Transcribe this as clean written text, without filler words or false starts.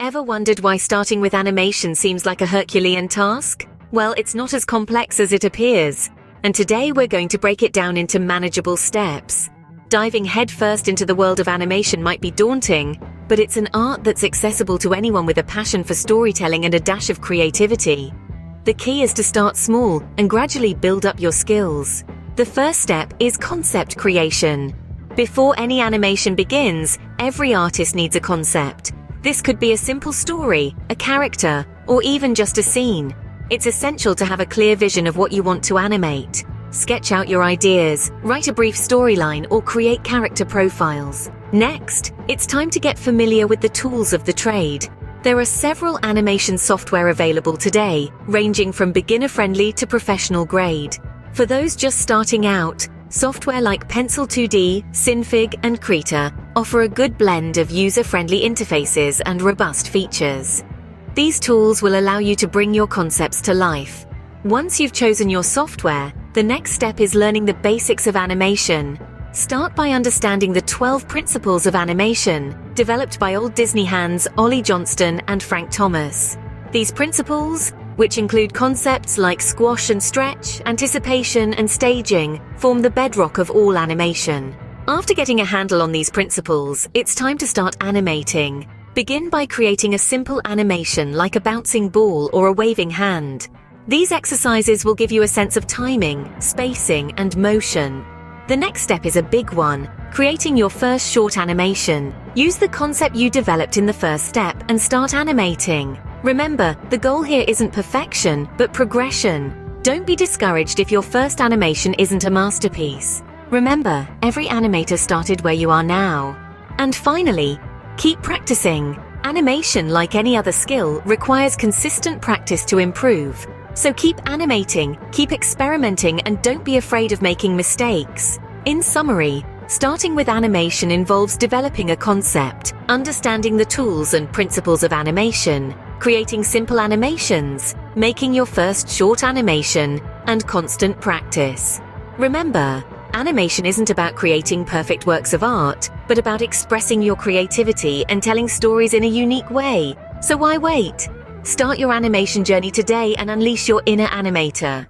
Ever wondered why starting with animation seems like a Herculean task? Well, it's not as complex as it appears. And today we're going to break it down into manageable steps. Diving headfirst into the world of animation might be daunting, but it's an art that's accessible to anyone with a passion for storytelling and a dash of creativity. The key is to start small and gradually build up your skills. The first step is concept creation. Before any animation begins, every artist needs a concept. This could be a simple story, a character, or even just a scene. It's essential to have a clear vision of what you want to animate. Sketch out your ideas, write a brief storyline, or create character profiles. Next, it's time to get familiar with the tools of the trade. There are several animation software available today, ranging from beginner-friendly to professional-grade. For those just starting out, software like Pencil 2D, Synfig, and Krita offer a good blend of user-friendly interfaces and robust features. These tools will allow you to bring your concepts to life. Once you've chosen your software, the next step is learning the basics of animation. Start by understanding the 12 principles of animation, developed by old Disney hands Ollie Johnston and Frank Thomas. These principles, which include concepts like squash and stretch, anticipation, and staging, form the bedrock of all animation. After getting a handle on these principles, it's time to start animating. Begin by creating a simple animation like a bouncing ball or a waving hand. These exercises will give you a sense of timing, spacing, and motion. The next step is a big one, creating your first short animation. Use the concept you developed in the first step and start animating. Remember, the goal here isn't perfection, but progression. Don't be discouraged if your first animation isn't a masterpiece. Remember, every animator started where you are now. And finally, keep practicing. Animation, like any other skill, requires consistent practice to improve. So keep animating, keep experimenting, and don't be afraid of making mistakes. In summary, starting with animation involves developing a concept, understanding the tools and principles of animation, creating simple animations, making your first short animation, and constant practice. Remember, animation isn't about creating perfect works of art, but about expressing your creativity and telling stories in a unique way. So why wait? Start your animation journey today and unleash your inner animator.